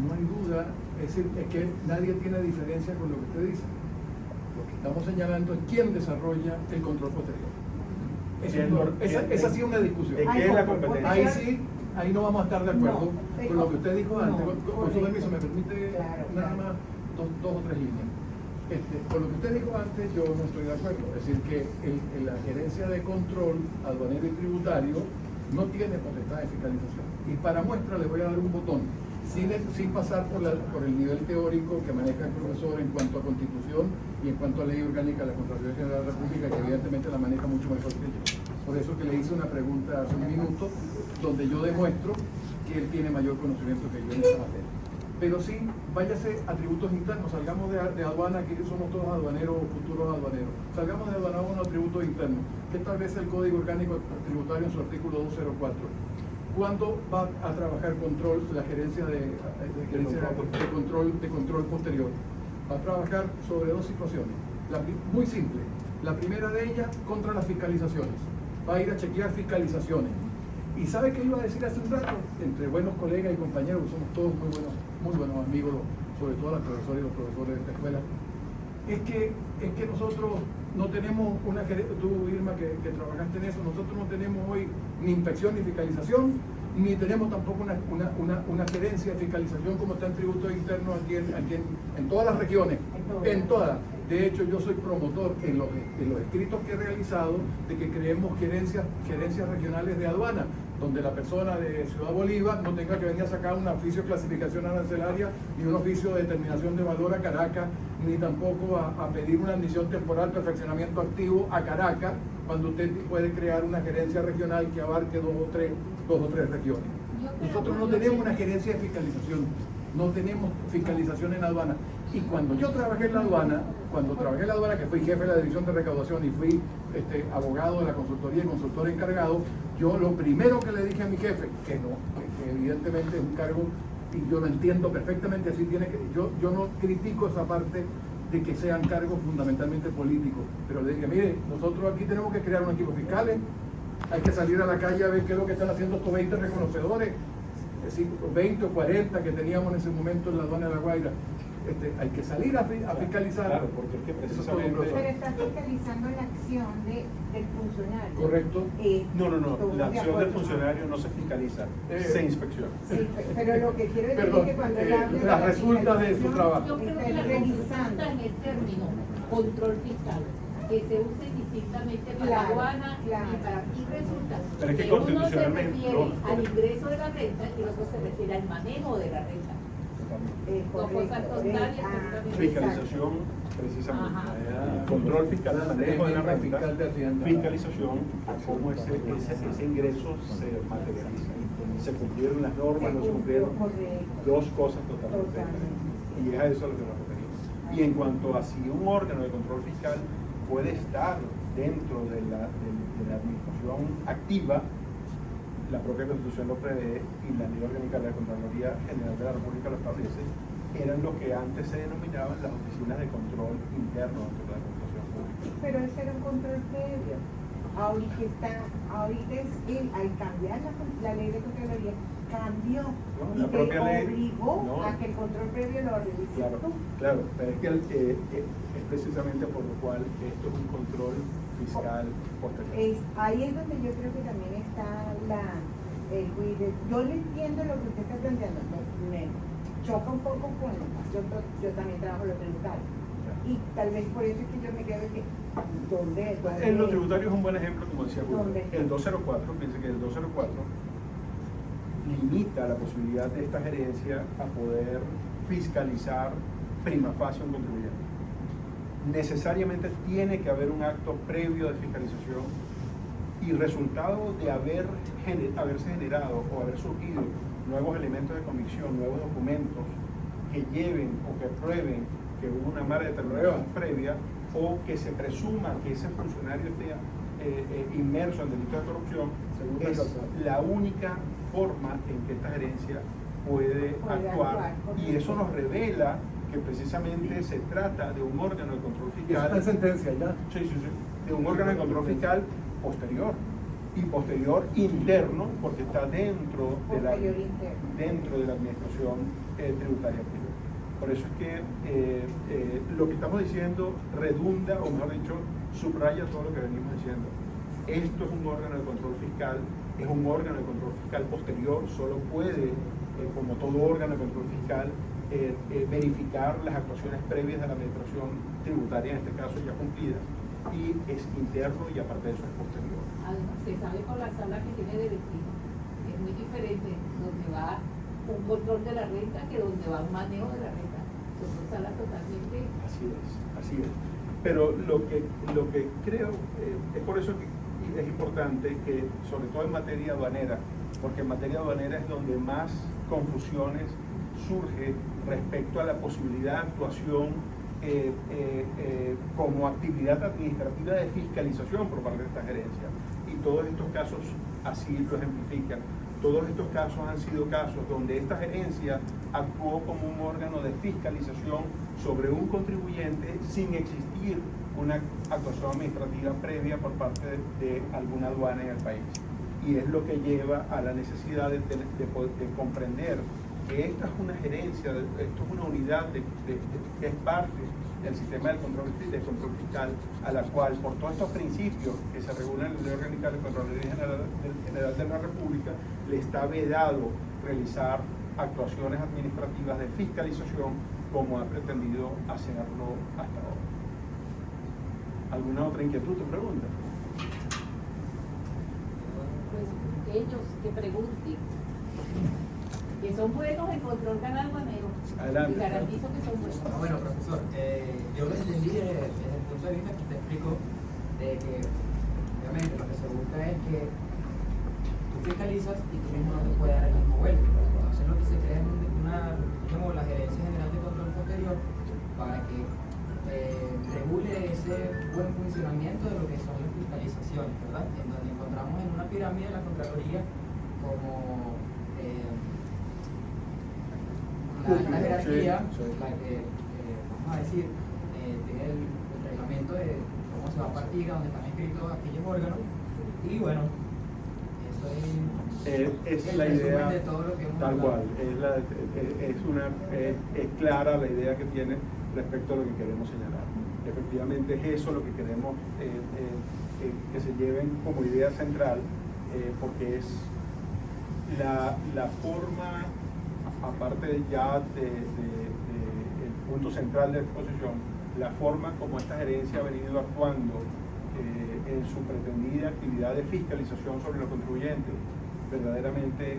no hay duda, es decir, es que nadie tiene diferencia con lo que usted dice. Lo que estamos señalando es quién desarrolla el control posterior. Esa sí es una discusión. ¿De qué es la competencia? Ahí sí, ahí no vamos a estar de acuerdo No, con lo que usted dijo antes. no, Con su permiso, me permite Claro, nada claro. más dos o tres líneas. Con lo que usted dijo antes, yo no estoy de acuerdo. Es decir, que la gerencia de control aduanero y tributario no tiene potestad de fiscalización. Y para muestra le voy a dar un botón, sin pasar por el nivel teórico que maneja el profesor en cuanto a Constitución y en cuanto a Ley Orgánica de la Contraloría General de la República, que evidentemente la maneja mucho mejor que yo. Por eso que le hice una pregunta hace un minuto, donde yo demuestro que él tiene mayor conocimiento que yo en esa materia. pero sí, váyase a tributos internos, salgamos de aduana, que somos todos aduaneros o futuros aduaneros, salgamos de aduana a tributos internos, que establece el Código Orgánico Tributario en su artículo 204. ¿Cuándo va a trabajar control, la gerencia de control posterior? Va a trabajar sobre dos situaciones, muy simple. La primera de ellas, contra las fiscalizaciones. Va a ir a chequear fiscalizaciones. ¿Y sabe qué iba a decir hace un rato? Entre buenos colegas y compañeros, somos todos muy buenos amigos, sobre todo las profesoras y los profesores de esta escuela, es que nosotros no tenemos una gerencia, tú Irma que trabajaste en eso, nosotros no tenemos hoy ni inspección ni fiscalización, ni tenemos tampoco una gerencia de fiscalización como está en tributo interno aquí en todas las regiones, en todas. De hecho, yo soy promotor en los escritos que he realizado de que creemos gerencias regionales de aduana, donde la persona de Ciudad Bolívar no tenga que venir a sacar un oficio de clasificación arancelaria, ni un oficio de determinación de valor a Caracas, ni tampoco a pedir una admisión temporal, perfeccionamiento activo a Caracas, cuando usted puede crear una gerencia regional que abarque dos o tres regiones. Nosotros no tenemos una gerencia de fiscalización, no tenemos fiscalización en aduana. Y cuando yo trabajé en la aduana, que fui jefe de la división de recaudación y fui abogado de la consultoría y consultor encargado, yo lo primero que le dije a mi jefe, que evidentemente es un cargo, y yo lo entiendo perfectamente, así tiene que, yo no critico esa parte de que sean cargos fundamentalmente políticos, pero le dije, mire, nosotros aquí tenemos que crear un equipo fiscales, hay que salir a la calle a ver qué es lo que están haciendo estos 20 reconocedores, es decir, 20 o 40 que teníamos en ese momento en la aduana de La Guaira. Hay que salir a fiscalizar. Claro, porque es que precisamente... Pero está fiscalizando la acción del funcionario. Correcto. No, la acción del funcionario no se fiscaliza, se inspecciona. Sí, pero lo que quiero decir Perdón, es que cuando él habla las resultas de su trabajo. Yo creo que la revisando. consulta en el término control fiscal, que se use distintamente para Claro, aduana claro. y para aquí resulta Pero es que uno se constitucionalmente, refiere no. al ingreso de la renta y el otro se refiere al manejo de la renta. Dos cosas contrarias, absolutamente. Fiscalización, precisamente. Ajá. Control fiscal del manejo de la renta. Fiscal de Hacienda. Fiscalización a cómo ese ingreso se materializa. Se cumplieron las normas, no se cumplieron. Dos cosas totalmente diferentes. Y es a eso a lo que nos referimos. Y en cuanto a si un órgano de control fiscal puede estar dentro de la administración activa, la propia Constitución lo prevé y la Ley Orgánica de la Contraloría General de la República lo establece, eran lo que antes se denominaban las oficinas de control interno dentro de la Administración Pública. Pero ese era un control previo. Ahorita es él, al cambiar la ley de Contraloría, cambió No, y la propia te ley, obligó no. a que el control previo lo realices Claro, tú. claro, pero es que es precisamente por lo cual esto es un control fiscal posterior. Ahí es donde yo creo que también está el juicio. Yo le entiendo lo que usted está planteando, me choca un poco con, yo también trabajo en lo tributario. Y tal vez por eso es que yo me quedo que, ¿dónde? En lo tributario es un buen ejemplo, como decía Julio. ¿Dónde? El 204, fíjense que el 204 limita la posibilidad de esta gerencia a poder fiscalizar prima facie un contribuyente. Necesariamente tiene que haber un acto previo de fiscalización y resultado de haberse generado o haber surgido nuevos elementos de convicción, nuevos documentos que lleven o que prueben que hubo una mala determinación previa o que se presuma que ese funcionario esté inmerso en delitos de corrupción, es la única forma en que esta gerencia puede actuar y eso nos revela que precisamente se trata de un órgano de control Y eso fiscal. está en sentencia ya. Sí, de un órgano de control fiscal posterior y posterior interno porque está dentro de la administración tributaria activa. Por eso es que lo que estamos diciendo redunda, o mejor dicho, subraya todo lo que venimos diciendo. Esto es un órgano de control fiscal, es un órgano de control fiscal posterior, solo puede, como todo órgano de control fiscal, verificar las actuaciones previas de la administración tributaria, en este caso ya cumplidas, y es interno y aparte de eso es posterior. Además, se sabe por la sala que tiene de destino. Es muy diferente donde va un control de la renta que donde va un manejo de la renta. Son dos salas totalmente. Así es. Pero lo que creo, es por eso que es importante que, sobre todo en materia aduanera, porque en materia aduanera es donde más confusiones surge respecto a la posibilidad de actuación como actividad administrativa de fiscalización por parte de esta gerencia. Y todos estos casos así lo ejemplifican. Todos estos casos han sido casos donde esta gerencia actuó como un órgano de fiscalización sobre un contribuyente sin existir una actuación administrativa previa por parte de alguna aduana en el país. Y es lo que lleva a la necesidad de comprender que esta es una gerencia, esto es una unidad que es parte del sistema del control fiscal, a la cual, por todos estos principios que se regulan en la Ley Orgánica del Contraloría General de la República, le está vedado realizar actuaciones administrativas de fiscalización como ha pretendido hacerlo hasta ahora. ¿Alguna otra inquietud o pregunta? Pues ellos que pregunten, que son buenos en control aduanero. Adelante. Y garantizo que son buenos. Bueno, profesor, yo lo entendí desde el punto de vista que usted explicó, de que obviamente lo que se busca es que tú fiscalizas y tú mismo no te puedes dar el mismo vuelto. Entonces lo que se crea es como la Gerencia General de Control Posterior para que regule ese buen funcionamiento de lo que son las fiscalizaciones, ¿verdad? En donde encontramos en una pirámide de la Contraloría como la jerarquía, la que, vamos a decir, tiene el reglamento de cómo se va a partir, a dónde están escritos aquellos órganos, y bueno, eso es el la resumen idea, de todo lo que hemos tal hablado. cual, es clara la idea que tiene respecto a lo que queremos señalar. Efectivamente es eso lo que queremos que se lleven como idea central, porque es la forma, aparte ya el punto central de exposición, la forma como esta gerencia ha venido actuando en su pretendida actividad de fiscalización sobre los contribuyentes, verdaderamente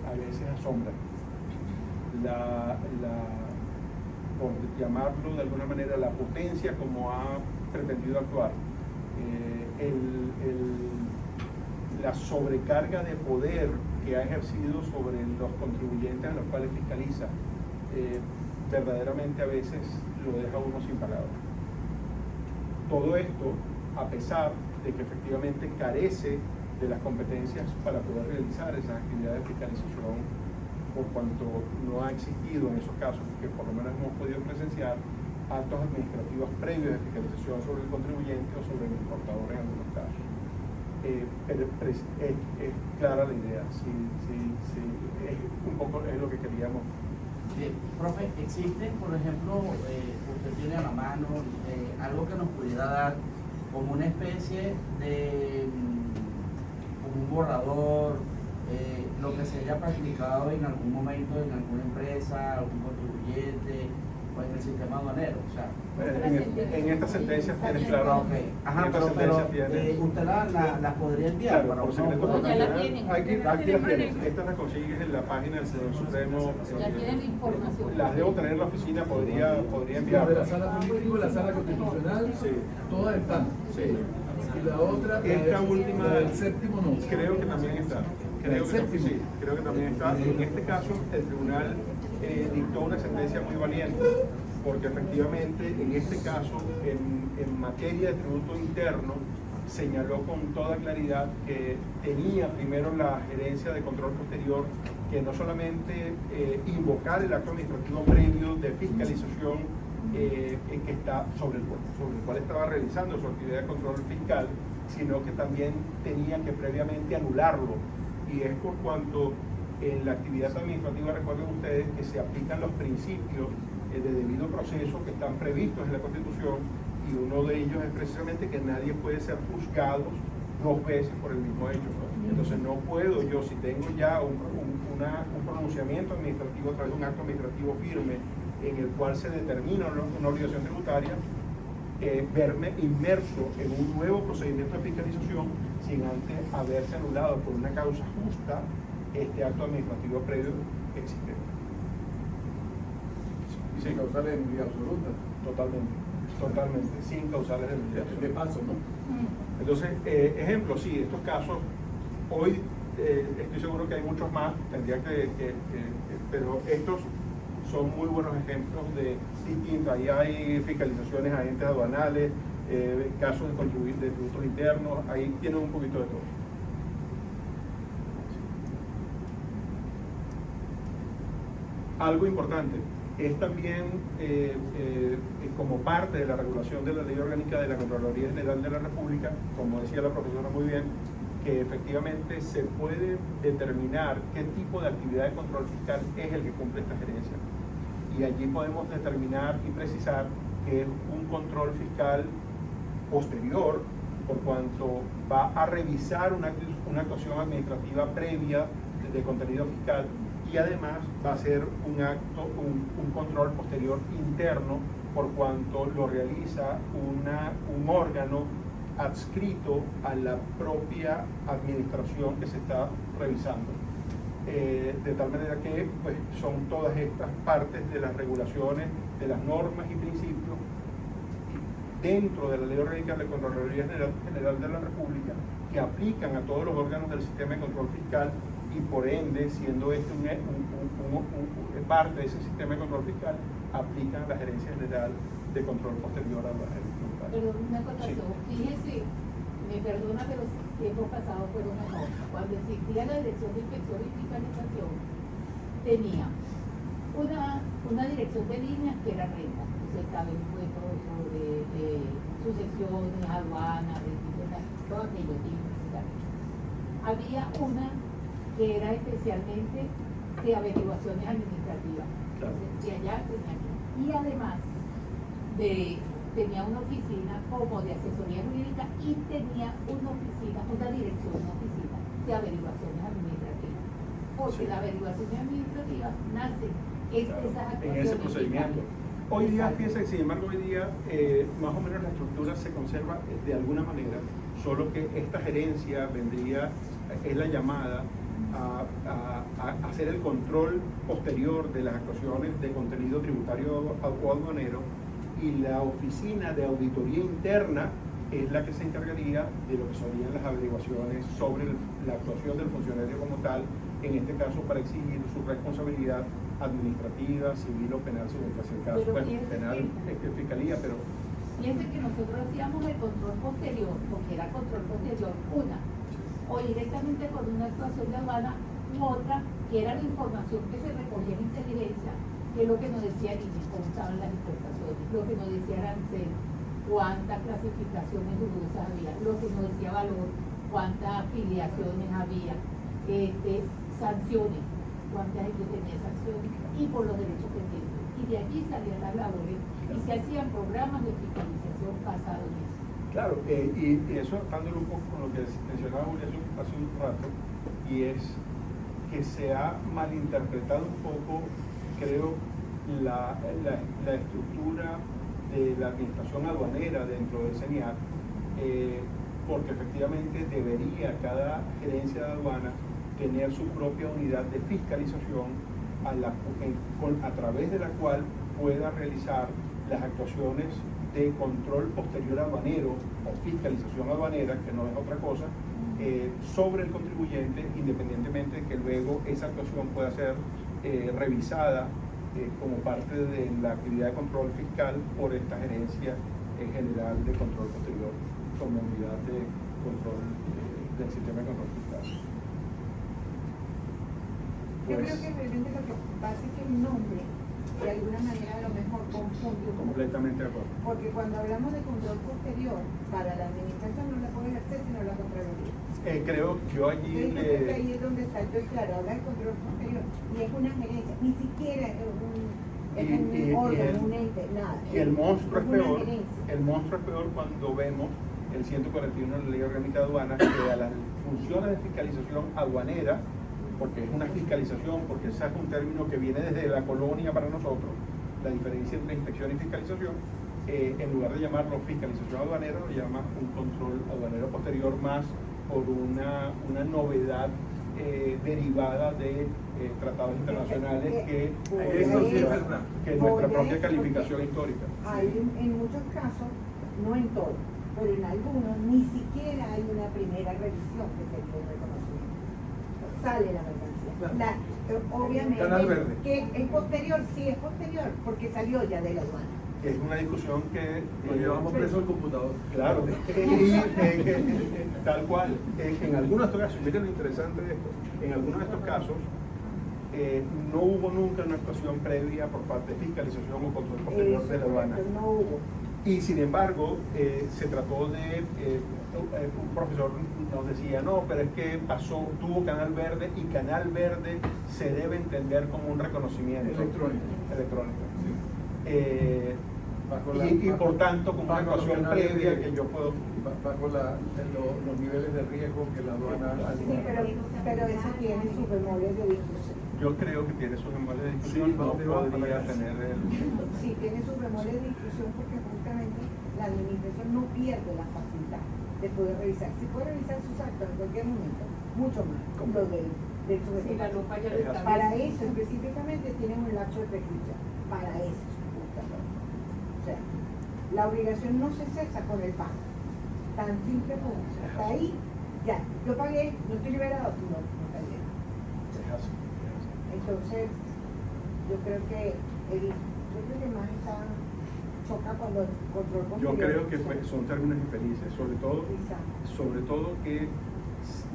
a veces asombra. Por llamarlo de alguna manera, la potencia como ha pretendido actuar, la sobrecarga de poder que ha ejercido sobre los contribuyentes a los cuales fiscaliza, verdaderamente a veces lo deja uno sin palabras. Todo esto a pesar de que efectivamente carece de las competencias para poder realizar esas actividades de fiscalización, por cuanto no ha existido en esos casos que por lo menos hemos podido presenciar actos administrativos previos de fiscalización sobre el contribuyente o sobre el importador en algunos casos. Pero es clara la idea, sí, es un poco es lo que queríamos. Profe, ¿existe, por ejemplo, usted tiene a la mano algo que nos pudiera dar como una especie de como un borrador, lo que se haya practicado en algún momento en alguna empresa, algún contribuyente o en el sistema aduanero? O sea, en esta sentencia tiene claro. Okay. Ajá, en esta pero sentencia tiene, usted la podría enviar. claro, para por uno secreto poder- ya la tienen. aquí las tienes. Esta la consigues en la página del Señor Supremo. Ya tienen información. Las debo tener en la oficina, podría La de la enviarlas. sala política, la sala constitucional, Sí. todas están. Sí. Y la otra, Esta última, la del séptimo no. creo que también está. Creo que también está. En este caso, el tribunal dictó una sentencia muy valiente, porque efectivamente en este caso, en materia de tributo interno, señaló con toda claridad que tenía primero la gerencia de control posterior que no solamente invocar el acto administrativo previo de fiscalización que está sobre el cual estaba realizando su actividad de control fiscal, sino que también tenía que previamente anularlo. Y es por cuanto en la actividad administrativa, recuerden ustedes que se aplican los principios de debido proceso que están previstos en la Constitución, y uno de ellos es precisamente que nadie puede ser juzgado dos veces por el mismo hecho. Entonces no puedo yo, si tengo ya un pronunciamiento administrativo a través de un acto administrativo firme en el cual se determina una obligación tributaria, verme inmerso en un nuevo procedimiento de fiscalización sin antes haberse anulado por una causa justa este acto administrativo previo existente. Sin causales de nulidad absoluta. Totalmente, sin causales de nulidad De absoluta. paso, ¿no? Entonces, ejemplo, sí, estos casos, hoy estoy seguro que hay muchos más, tendría pero estos son muy buenos ejemplos de distintos. Ahí hay fiscalizaciones a entes aduanales, casos de tributos internos, ahí tienen un poquito de todo. Algo importante es también, como parte de la regulación de la Ley Orgánica de la Contraloría General de la República, como decía la profesora muy bien, que efectivamente se puede determinar qué tipo de actividad de control fiscal es el que cumple esta gerencia. Y allí podemos determinar y precisar que es un control fiscal posterior, por cuanto va a revisar una actuación administrativa previa de contenido fiscal, y además va a ser un control posterior interno, por cuanto lo realiza un órgano adscrito a la propia administración que se está revisando. De tal manera que pues, son todas estas partes de las regulaciones, de las normas y principios dentro de la Ley Orgánica de la Contraloría General de la República, que aplican a todos los órganos del sistema de control fiscal, y por ende, siendo este parte de ese sistema de control fiscal, aplican a la Gerencia General de Control Posterior a la Gerencia Tributaria. Pero una acotación, fíjese, me perdona, pero los tiempos pasados fueron mejor. Cuando existía la Dirección de Inspección y Fiscalización, tenía una dirección de líneas que era renta, se estaba impuesto sobre sucesiones, aduanas, todo aquello que iba. Había una que era especialmente de averiguaciones administrativas. Claro. Entonces, de allá tenía aquí. Y además tenía una oficina como de asesoría jurídica, y tenía una dirección, una oficina de averiguaciones administrativas. Porque Sí. la averiguación administrativa nace de esas actuaciones. En ese procedimiento. fiscales. Hoy día, Exacto. fíjense, sin embargo, hoy día más o menos la estructura se conserva de alguna manera, solo que esta gerencia es la llamada a hacer el control posterior de las actuaciones de contenido tributario o aduanero, y la oficina de auditoría interna es la que se encargaría de lo que serían las averiguaciones sobre la actuación del funcionario como tal, en este caso para exigir su responsabilidad administrativa, civil o penal, según fuese el caso. Pero Bueno, fíjense penal es que fiscalía, pero Fíjense que nosotros hacíamos el control posterior, porque era control posterior, o directamente con una actuación de aduana, u otra, que era la información que se recogía en inteligencia, que es lo que nos decía el INE, cómo estaban las importaciones, lo que nos decía Arancel, cuántas clasificaciones dudosas había, lo que nos decía Valor, cuántas afiliaciones había, sanciones, cuántas gente tenía sanciones, y por los derechos pendientes. Y de allí salían las labores y se hacían programas de fiscalización basados en eso. claro, y eso dándole un poco con lo que mencionaba Julia hace un rato, y es que se ha malinterpretado un poco, creo, la estructura de la administración aduanera dentro del CENIAT, porque efectivamente debería cada gerencia de aduanas tener su propia unidad de fiscalización a través de la cual pueda realizar las actuaciones de control posterior aduanero o fiscalización aduanera, que no es otra cosa, sobre el contribuyente, independientemente de que luego esa actuación pueda ser revisada como parte de la actividad de control fiscal por esta gerencia general de control posterior como unidad de control del sistema de control fiscal. Yo Pues, creo que realmente lo que pasa es que el nombre de alguna manera a lo mejor confunde un poco. completamente de acuerdo. Porque cuando hablamos de control posterior, para la administración no la puede ejercer sino la Contraloría. Creo yo allí Yo creo que ahí es donde está el claro, habla de control posterior y es una gerencia, ni siquiera es un órgano, un ente, nada. Y el monstruo es una peor. gerencia. El monstruo es peor cuando vemos el 141 de la Ley Orgánica de Aduanas, que a las funciones de fiscalización aduanera, porque es una fiscalización, porque ese es un término que viene desde la colonia para nosotros, la diferencia entre inspección y fiscalización, en lugar de llamarlo fiscalización aduanera, lo llama un control aduanero posterior, más por una novedad derivada de tratados internacionales que Eso sí es verdad. que nuestra propia calificación histórica. Hay en muchos casos, no en todos, pero en algunos ni siquiera hay una primera revisión que se puede reconocimiento. sale la mercancía. Claro. Obviamente, Canal Verde. que es posterior, sí es posterior, porque salió ya de la aduana. Es una discusión que Lo llevamos preso al computador. claro, tal cual. En algunos de estos casos, miren lo interesante de esto, en algunos de estos casos no hubo nunca una actuación previa por parte de fiscalización o control posterior de la aduana. No hubo. Y sin embargo, se trató de, un profesor nos decía, no, pero es que tuvo Canal Verde y Canal Verde se debe entender como un reconocimiento electrónico. Sí. Y por tanto, como una bajo los actuación canales previa de- que yo puedo... bajo los niveles de riesgo que la aduana Sí, pero eso tiene su memoria de discusión. Yo creo que tiene sus memorias de discusión, Sí, no ¿dónde va? podría tener el... Sí, tiene su memoria de discusión porque justamente la administración no pierde la facultad de poder revisar. Si puede revisar sus actos en cualquier momento, mucho más, lo del Si la lupa ya lo está Para eso específicamente tienen un lapso de prescripción, para eso justamente. O sea, la obligación no se cesa con el pago, tan simple como eso. Hasta ahí, ya, yo pagué, no estoy liberado, no pagué. Entonces, yo creo que más está choca cuando el control Yo posterior. creo que son términos infelices, sobre todo que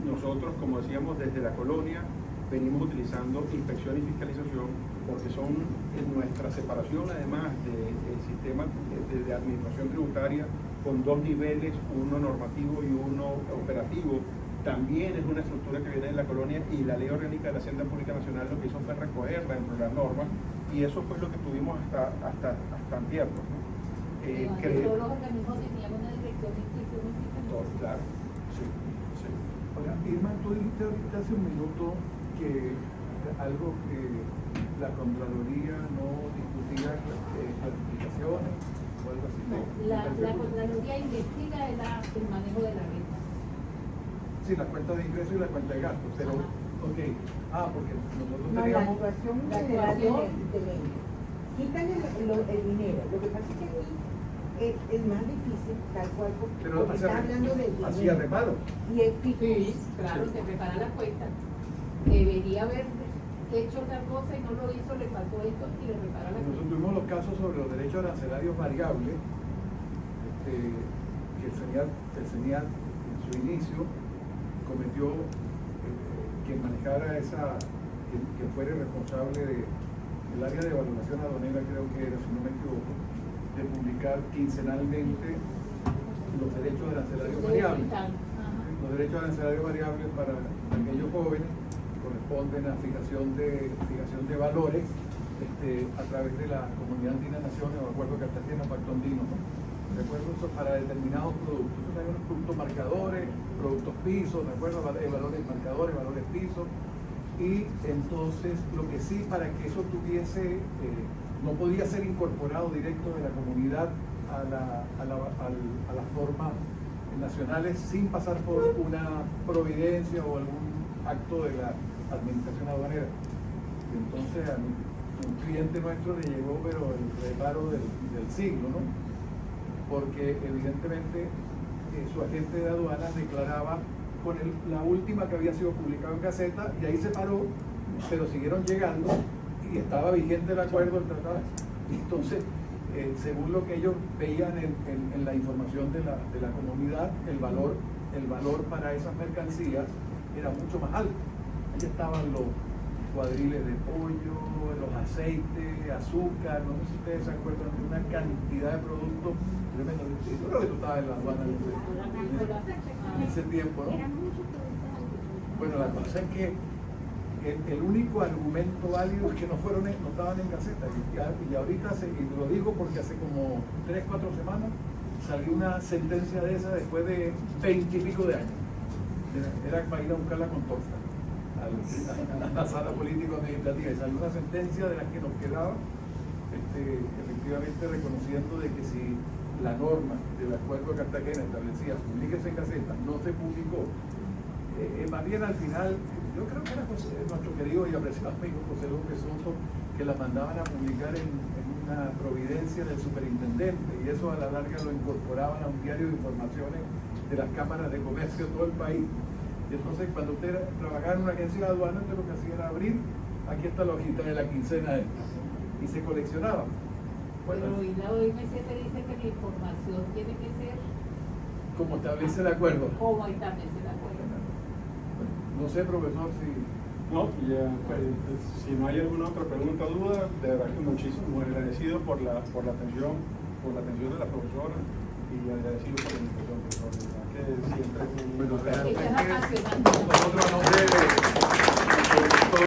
nosotros, como decíamos, desde la colonia venimos utilizando inspección y fiscalización porque son nuestra separación además del sistema de administración tributaria con dos niveles, uno normativo y uno operativo. También es una estructura que viene de la colonia y la Ley Orgánica de la Hacienda Pública Nacional lo que hizo fue recogerla dentro de las normas y eso fue lo que tuvimos hasta antier, ¿no? Todos los organismos teníamos una dirección de inscripción y fiscalización. Claro, sí, sí. Oiga, Irma, tú dijiste ahorita hace un minuto que algo que la Contraloría no discutía clasificaciones o algo así. La Contraloría investiga el manejo de la renta. Sí, la cuenta de ingresos y la cuenta de gastos, pero, ok, porque nosotros No, la teníamos... actuación La general actuación. del ente. Quitan el dinero. Lo que pasa es que aquí es más difícil, tal cual, Pero porque está hablando del dinero. hacía reparo. Y es fijo. Sí, claro, se prepara la cuenta. Debería haber hecho otra cosa y no lo hizo, le faltó esto y le prepara la Nosotros cuenta. tuvimos los casos sobre los derechos arancelarios variables, que el señal en su inicio cometió quien manejara quien fuera responsable del área de valoración aduanera, creo que era, si no me equivoco, de publicar quincenalmente los derechos arancelarios variables. Los derechos arancelarios variables para aquellos jóvenes corresponden a fijación de valores a través de la Comunidad Andina de Naciones o Acuerdo Cartagena Pacto Andino, ¿no? De acuerdo para determinados productos. Entonces hay unos productos marcadores, productos pisos, de acuerdo, valores marcadores, valores pisos. Y entonces lo que sí, para que eso no podía ser incorporado directo de la comunidad a las normas nacionales sin pasar por una providencia o algún acto de la administración aduanera. Y entonces a un cliente nuestro le llegó pero el reparo del siglo, ¿no? Porque evidentemente su agente de aduanas declaraba con la última que había sido publicada en Gaceta y ahí se paró, pero siguieron llegando y estaba vigente el acuerdo, el tratado. Y entonces, según lo que ellos veían en la información de la comunidad, el valor para esas mercancías era mucho más alto. Ahí estaban los cuadriles de pollo, los aceites, azúcar, no sé si ustedes se acuerdan de una cantidad de productos tremendos. Yo creo que tú estabas en la aduana en ese tiempo, ¿no? Bueno, la cosa es que el único argumento válido es que no estaban en Gaceta. Y ahorita, y lo digo porque hace como 3, 4 semanas salió una sentencia de esa después de 20 y pico de años. Era para ir a buscarla con torta a la sala político-administrativa y salió una sentencia de la que nos quedaba efectivamente reconociendo de que si la norma del Acuerdo de Cartagena establecía publíquese en Gaceta, no se publicó, más bien al final, yo creo que era nuestro querido y apreciado amigo José López Soto que la mandaban a publicar en una providencia del superintendente y eso a la larga lo incorporaban a un diario de informaciones de las cámaras de comercio de todo el país. Y entonces cuando usted trabajaba en una agencia de aduana, usted lo que hacía era abrir, aquí está la hojita de la quincena esta, y se coleccionaba. Bueno, Pero y la OMC te dice que la información tiene que ser como establece el acuerdo. como establece el acuerdo. No sé, profesor, si... No, ya, si no hay alguna otra pregunta o duda, de verdad que muchísimo agradecido por la atención de la profesora y agradecido por la invitación, profesor. De verdad que siempre es un Bueno, Esto es realmente apasionante. nosotros a nombre de